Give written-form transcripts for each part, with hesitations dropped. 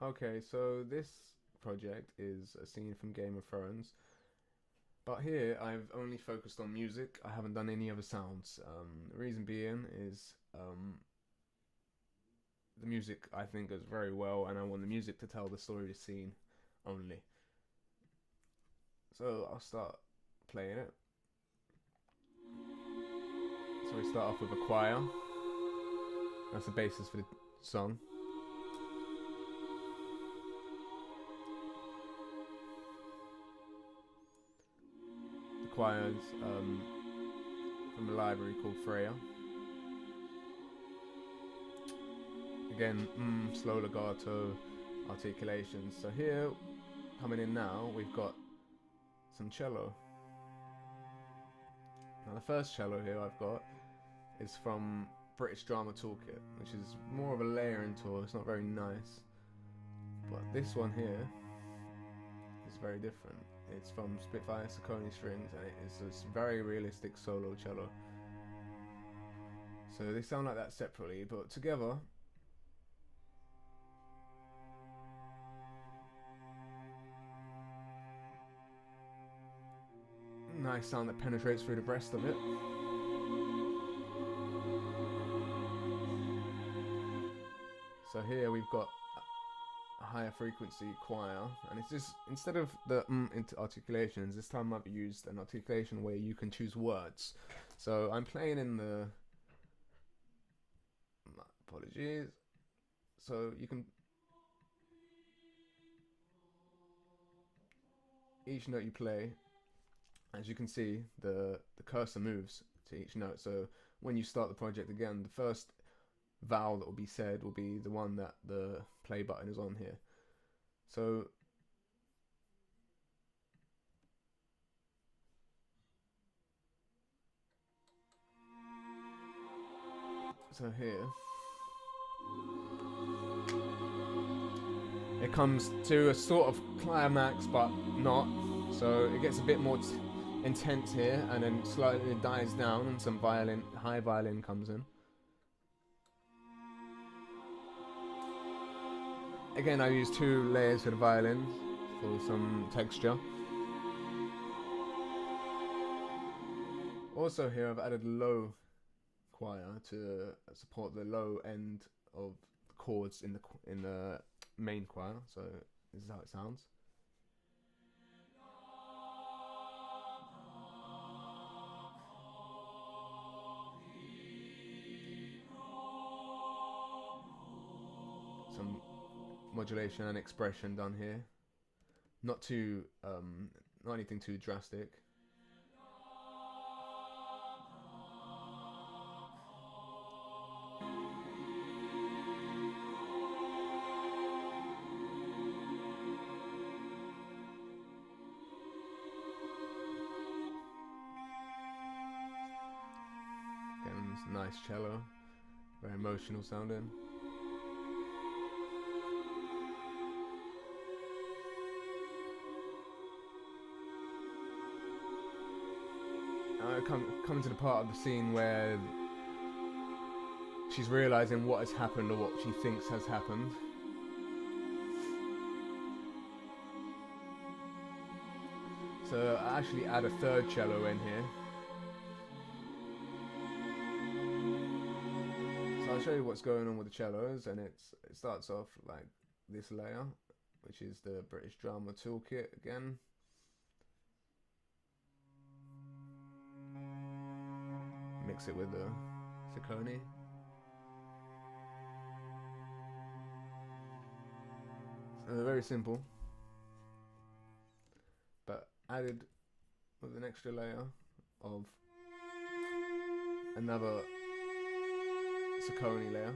Okay, so this project is a scene from Game of Thrones, but here I've only focused on music. I haven't done any other sounds. The reason being is the music I think goes very well, and I want the music to tell the story of the scene only. So I'll start playing it. So we start off with a choir. That's the basis for the song. The choir's from a library called Freya. Again, slow legato articulations. So here, coming in now, we've got some cello. Now the first cello here I've got is from British Drama Toolkit, which is more of a layering tool. It's not very nice, but this one here is very different. It's from Spitfire Saucony strings, and it is this very realistic solo cello. So they sound like that separately, but together nice sound that penetrates through the rest of it. So here we've got a higher frequency choir, and it's just, instead of the into articulations, this time I've used an articulation where you can choose words. So I'm playing in the, apologies, so you can, each note you play, as you can see, the cursor moves to each note. So when you start the project again, the first vowel that will be said will be the one that the play button is on here. So here it comes to a sort of climax, but not. So it gets a bit more intense here, and then slightly dies down, and some high violin comes in. Again, I use two layers for the violins for some texture. Also here I've added low choir to support the low end of the chords in the main choir. So this is how it sounds. Some modulation and expression done here. Not too, not anything too drastic. Again, nice cello, very emotional sounding. Come to the part of the scene where she's realizing what has happened, or what she thinks has happened. So I actually add a third cello in here. So I'll show you what's going on with the cellos, and it starts off like this layer, which is the British Drama Toolkit again. Mix it with the Saucony. So very simple, but added with an extra layer of another Saucony layer.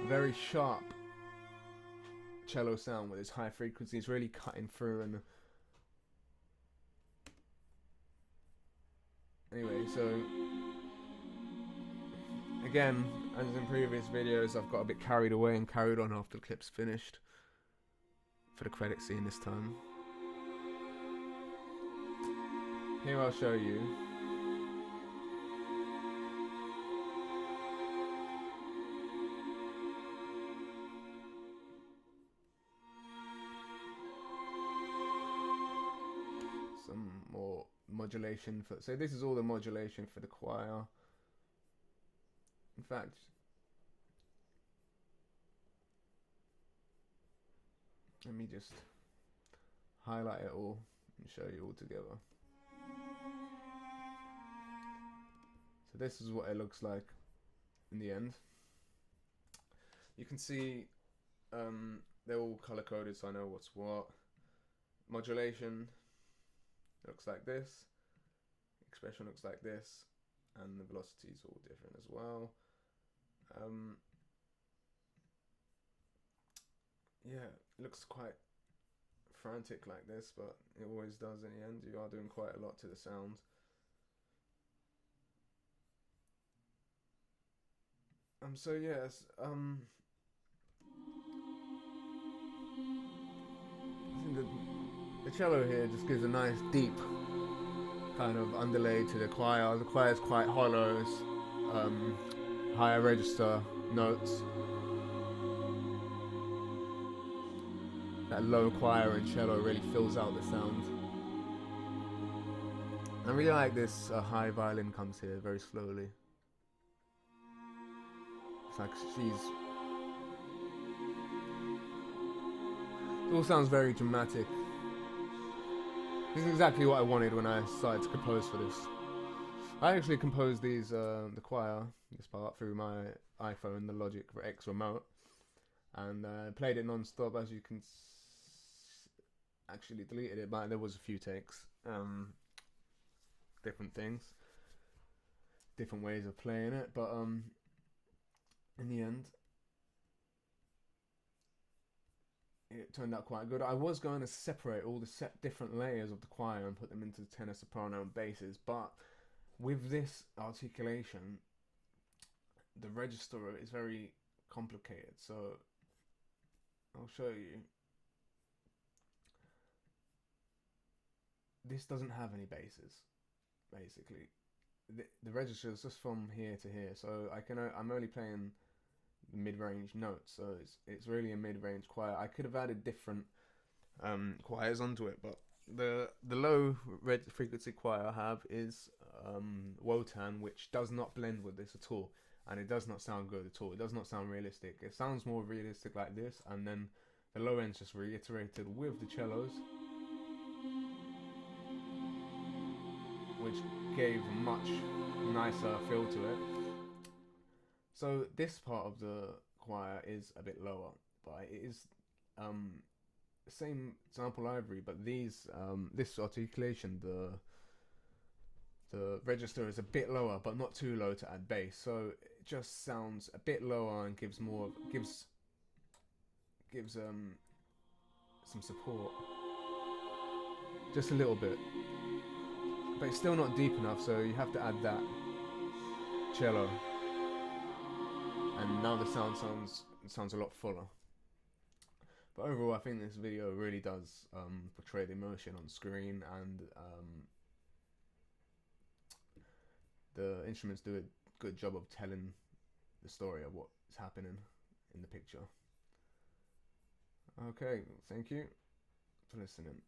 Very sharp cello sound with its high frequency. It's really cutting through. And anyway, so again, as in previous videos, I've got a bit carried away and carried on after the clip's finished for the credit scene this time. Here I'll show you modulation for. So this is all the modulation for the choir. In fact, let me just highlight it all and show you all together. So this is what it looks like in the end. You can see they're all color coded, so I know what's what. Modulation looks like this, expression looks like this, and the velocity is all different as well. Yeah, it looks quite frantic like this, but it always does in the end. You are doing quite a lot to the sound. So yes, I think the cello here just gives a nice deep kind of underlay to the choir. The choir is quite hollow, it's, higher register notes. That low choir and cello really fills out the sound. I really like this high violin comes here very slowly. It's like it all sounds very dramatic. This is exactly what I wanted when I started to compose for this. I actually composed these, the choir, this part, through my iPhone, the Logic X remote, and played it non-stop. As you can actually deleted it, but there was a few takes, different things, different ways of playing it, but in the end it turned out quite good. I was going to separate all the different layers of the choir and put them into tenor, soprano and basses, but with this articulation the register is very complicated, so I'll show you. This doesn't have any basses, basically. The register is just from here to here, so I'm only playing the mid-range notes, so it's really a mid-range choir. I could have added different choirs onto it, but the low frequency choir I have is Wotan, which does not blend with this at all, and it does not sound good at all. It does not sound realistic. It sounds more realistic like this, and then the low end's just reiterated with the cellos, which gave a much nicer feel to it. So this part of the choir is a bit lower, but it is the same sample library, but these this articulation, the register is a bit lower, but not too low to add bass, so it just sounds a bit lower and gives some support, just a little bit, but it's still not deep enough, so you have to add that cello, and now the sound sounds a lot fuller. But overall, I think this video really does portray the emotion on screen, and the instruments do a good job of telling the story of what's happening in the picture. Okay, thank you for listening.